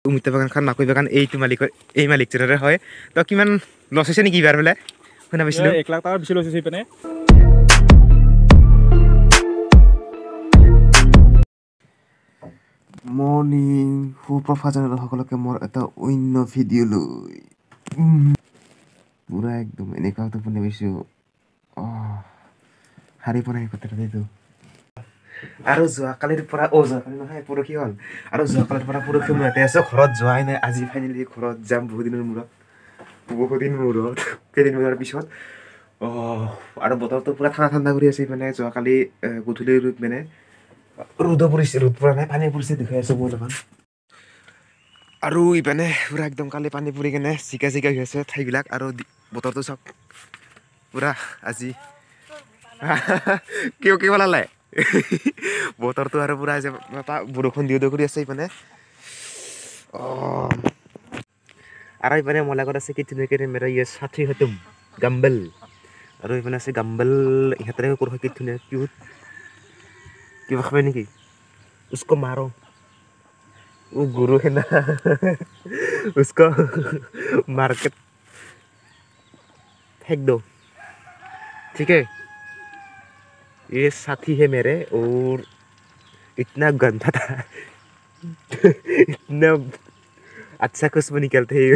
অমিতা বাগানখন মাকৈ বাগান এইটো মালিকৰ এই মালিকজনৰে হয় তো কিমান লছ হৈছে নেকি এইবাৰ বোলে শুনা পাইছিলোঁ 1 লাখ টাকাৰ বেছি লছ হৈছে ইপিনে মৰ্নিং সুপ্ৰভাত সকলোকে মোৰ এটা অন্য ভিডিঅ' লৈ পুৰা একদম এনেকুৱা টোপনি পাইছোঁ সাৰি পৰা নাই কথাটো এইটো আৰু যোৱাকালিৰ পৰা যোৱাকালি নহয় পৰহি হ'ল আৰু যোৱাকালিৰ পৰা পৰহি মই ইয়াতে আছোঁ ঘৰত যোৱাই নাই আজি ফাইনেলি ঘৰত যাম বহুদিনৰ মূৰত কেইদিনমানৰ পিছত আৰু বতৰটো পুৰা ঠাণ্ডা ঠাণ্ডা কৰি আছে মানে যোৱাকালি গধূলি মানে ৰ'দ পৰিছে ৰ'দ পৰা নাই পানী পৰিছে দেখাই আছোঁ মই অলপমান আৰু ইপিনে পুৰা একদম কালি পানী পৰি কেনে জিকা জিকা হৈ আছে ঠাইবিলাক আৰু বতৰটো চাওক পুৰা আজি কিয় ওলালে বতৰটো আৰু পুৰা বৰষুণ দিওঁ দিওঁ কৰি আছে ইপিনে আৰু ইপিনে মোৰ লগত আছে কিটনেকে মেৰা ইয়ে সাথী হয় তুম গাম্বল আৰু ইপিনে আছে গাম্বল ইহঁতৰে কৰোঁ কিটনে কিউট কিবা খাবে নেকি उसको मारो वो गुरु है ना उसको मार के फेंक दो ठीक है ये साथी है मेरे और इतना गंदा था इतना अच्छा खुशबू निकलते है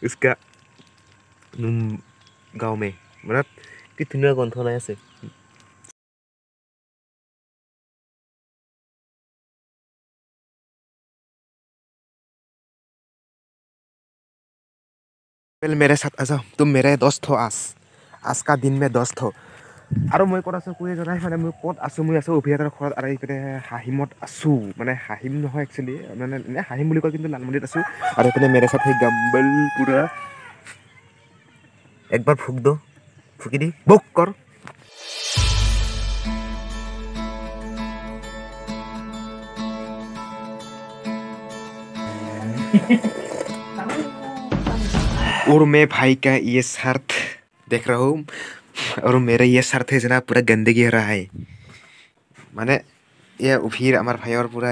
इसका गाँव में मतलब कितना गंध नहीं है मेरे साथ आ जाओ तुम मेरे दोस्त हो आज का दिन में दोस्त हो আৰু মই ক'ত আছোঁ কোনে জনাই মানে মই ক'ত আছোঁ মই আছোঁ অভিয়াতৰ ঘৰত আৰু এইপিনে হাহিমত আছোঁ মানে হাহিম নহয় একচুৱেলি মানে হাহিম বুলি কয় কিন্তু লালমন্দিৰত আছোঁ আৰু এইপিনে মেৰে সাথ সেই গাম্বল পুৰা একবাৰ ফুক দো ফুকি দি বুক কৰ और मैं भाई का ये शर्ट देख रहा हूँ और मेरा ये शर्ट है जना पूरा गंदगी हो रहा है माने ये फिर आमार भाइर पूरा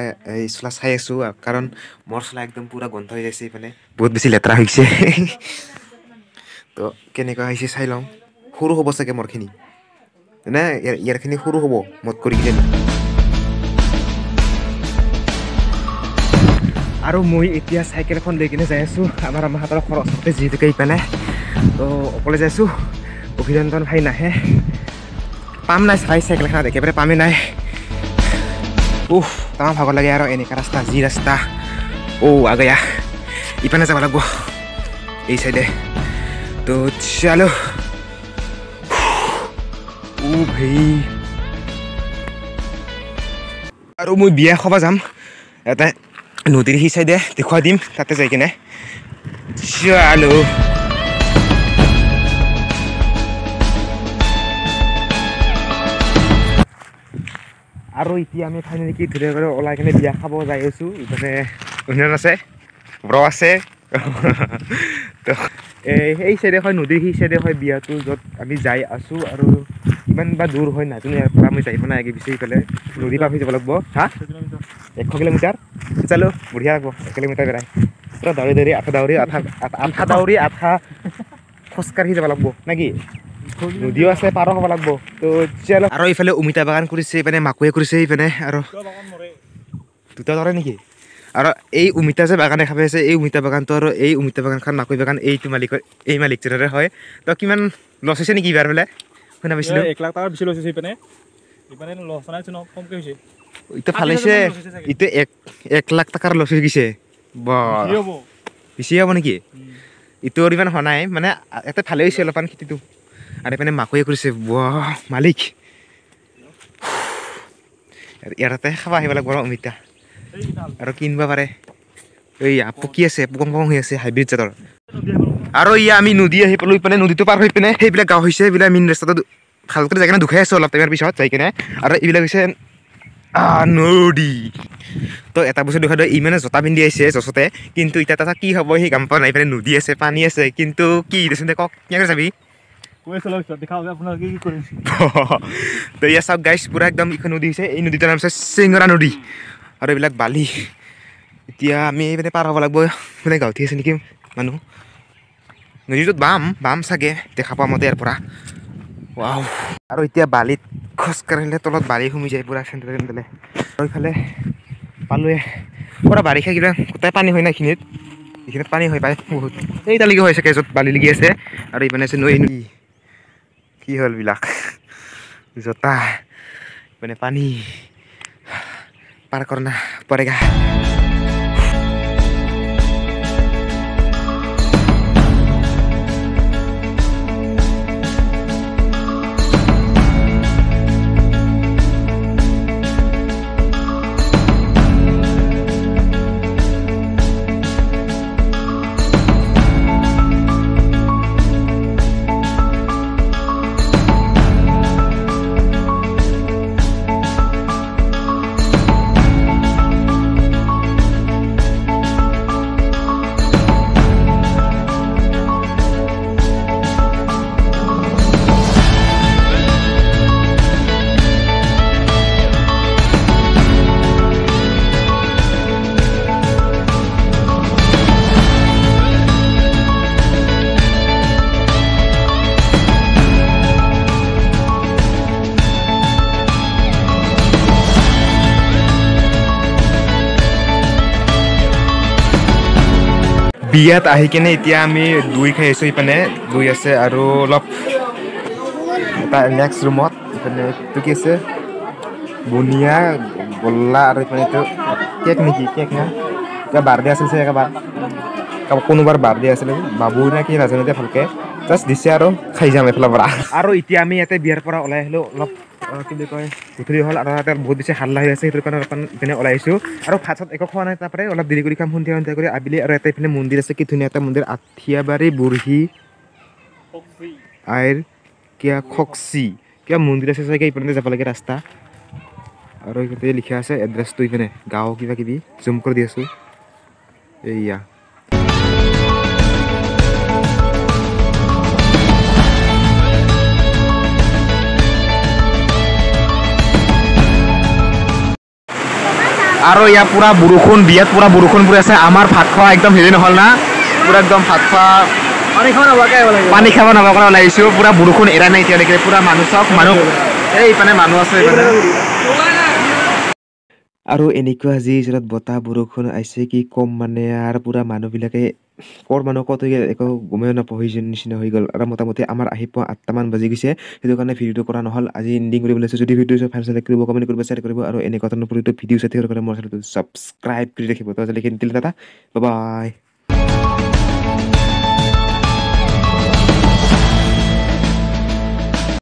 चोला चाई आছোঁ कारण मोर चोला एकदम पूरा गंध हो जाइছে इफाले बहुत बेছি লেতেৰা হৈছে তো কেনেকুৱা হৈছে চাই লওঁ সৰু হ'ব চাগে মোৰখিনি না ইয়াৰখিনি সৰু হ'ব মত কৰি কিনে আৰু মই এতিয়া চাইকেলখন লৈ কিনে যাই আছোঁ আমাৰ হাতৰ খৰচতে যিহেতুকে ইপিনে তো অকলে যাই আছোঁ অভিনন্দন ভাই নাহে পাম নাই চাইকেলখন একেবাৰে পামেই নাই তামাম ভাগৰ লাগে আৰু এনেকুৱা ৰাস্তা যি ৰাস্তা আগয়া ইপিনে যাব লাগিব এই চাইডে তো চলো ভাই আৰু মই বিয়া খাব যাম এটা নদীৰ সেই চাইডে দেখুৱাই দিম তাতে যাই কিনে চলো আৰু এতিয়া আমি ফাইনেলি কি ধুনীয়াকৈ ওলাই কিনে বিয়া খাব যাই আছোঁ ইপিনে উন্নয়ন আছে ব্ৰ আছে তো এই চাইডে হয় নদীৰ সেই চাইডে হয় বিয়াটো য'ত আমি যাই আছোঁ আৰু কিমান বা দূৰ হয় নাজানো ইয়াৰ পৰা মই যাই পোৱা নাই আগে বিচাৰি পেলাই নদী পাৰ হৈ যাব লাগিব 100 কিলোমিটাৰ চলো বঢ়িয়া হ'ব 1 কিলোমিটাৰ বেৰাই পুৰা দাউৰি আঠা খোজকাঢ়ি যাব লাগিব নেকি নদীও আছে পাৰ হ'ব লাগিব তো চলো আৰু এইফালে অমিতা বাগান কৰিছে ইপিনে মাকৈ কৰিছে ইপিনে আৰু দুটা ধৰে নেকি আৰু এই অমিতা যে বাগান দেখা পাইছে এই অমিতা বাগানটো আৰু এই অমিতা বাগানখন মাকৈ বাগান এইটো মালিকৰ এই মালিকজনৰে হয় তো কিমান লছ হৈছে নেকি এইবাৰ বোলে শুনা পাইছিলোঁ 1 লাখ টাকাৰ বেছি লছ হৈছে ইপিনে লছ নাই কমকৈ হৈছে ইটো ফালাইছে ইটো 1 লাখ টাকাৰ লছ হৈ গৈছে বেছি হ'ব নেকি ইটো ইমান হোৱা নাই মানে এটা ভালে হৈছে অলপমান খেতিটো আৰু এইপিনে মাকৈ কৰিছে মালিক ইয়াতে খাব আহিব লাগিব অমিতা আৰু কিনিব পাৰে এই পকি আছে পকং হৈ আছে হাইব্ৰিড জাতৰ আৰু আমি নদী আহি পালোঁ ইপিনে নদীটো পাৰ হৈ পিনে সেইবিলাক গাঁও হৈছে এইবিলাক মেইন ৰাস্তাটো ভালকৈ যাই কিনে দুখাই আছোঁ অলপ টাইমৰ পিছত যাই কিনে আৰু এইবিলাক হৈছে নদী তো এটা বস্তু দেখা দিয়ে ইমানে জোতা পিন্ধি আহিছে জচতে কিন্তু এতিয়া তাত কি হ'ব সেই গম পোৱা নাই ইপিনে নদী আছে পানী আছে কিন্তু কি দেচোন কওক কেনেকৈ যাবি তো ইয়া চাওক গাইছ পুৰা একদম ইখন নদী হৈছে এই নদীটোৰ নাম হৈছে চিঙৰা নদী আৰু এইবিলাক বালি এতিয়া আমি মানে পাৰ হ'ব লাগিব মানে গাঁৱঠি আছে নেকি মানুহ নদীটোত বাম চাগে দেখা পোৱা মতে ইয়াৰ পৰা ৱাও আৰু এতিয়া বালিত খোজকাঢ়িলে তলত বালি সোমাই যায় পুৰা চেণ্ডেলে আৰু ইফালে পালোৱে পুৰা বাৰিষা কিবা গোটেই পানী হয় না এইখিনিত পানী হয় পায় বহুত এইতালৈকে হৈ চাগে য'ত বালি লাগি আছে আৰু ইপিনে আছে নৈ কি হ'ল বিলাক জোতা ইপিনে পানী পাৰ কৰনা পৰেগা বিয়াত আহি কেনে এতিয়া আমি দৈ খাই আছোঁ ইপিনে দৈ আছে আৰু অলপ এটা নেক্সট ৰুমত ইপিনে এইটো কি আছে বুনিয়া গোল্লা আৰু ইপিনে এইটো কেক নেকি কেক না কিবা বাৰ্থডে আছিল চাগে কাৰোবাৰ কোনোবাৰ বাৰ্থডে আছিলে বাবু নে কি নাজানো দে ভালকৈ জাষ্ট দিছে আৰু খাই যাম এইফালৰ পৰা আৰু এতিয়া আমি ইয়াতে বিয়াৰ পৰা ওলাই আহিলোঁ অলপ কি বুলি কয় গধূলি হ'ল আৰু ইয়াতে বহুত বেছি হাল্লা হৈ আছে সেইটো কাৰণে অলপমান ইপিনে ওলাই আহিছোঁ আৰু ভাত চাত একো খোৱা নাই তাৰপৰা অলপ দেৰি কৰি খাম সন্ধিয়া কৰি আবেলি আৰু এটা ইপিনে মন্দিৰ আছে কি ধুনীয়া এটা মন্দিৰ আঠিয়াবাৰী বুঢ়ী আইৰ কিয়া খকচি কিবা মন্দিৰ আছে চাগে ইপিনে যাব লাগে ৰাস্তা আৰু ইয়াতে লিখা আছে এড্ৰেছটো ইপিনে গাঁও কিবা কিবি জুম কৰি দি আছোঁ এইয়া আৰু ইয়াত পুৰা বৰষুণ বিয়াত পুৰা বৰষুণ পৰি আছে আমাৰ ভাত খোৱা একদম হেৰি নহ'ল না পুৰা একদম ভাত খোৱা পানী খাব নাপাবলৈ ওলাই আহিছোঁ পুৰা বৰষুণ এৰা নাই এতিয়ালৈকে পুৰা মানুহ চব মানুহ এই ইপিনে মানুহ আছে আৰু এনেকুৱা যি য'ত বতাহ বৰষুণ আহিছে কি কম মানে আৰু পুৰা মানুহবিলাকে ক'ৰ মানুহ ক'ত হৈ গ'ল একো গমেই নাপায় নিচিনা হৈ গ'ল আৰু মোটামুটি আমাৰ আহি পোৱা 8টামান বাজি গৈছে সেইটো কাৰণে ভিডিঅ'টো কৰা নহ'ল আজি এণ্ডিং কৰিব লৈছোঁ যদি ভিডিঅ' ভাল চালে কৰিব কমেণ্ট কৰিব শ্বেয়াৰ কৰিব আৰু এনেকুৱা ধৰণৰ ভিডিঅ' চাই থাকিবৰ কাৰণে মোৰ চেনেলটো ছাবস্ক্ৰাইব কৰি ৰাখিব তো আজিলৈকে টাটা বাই বাই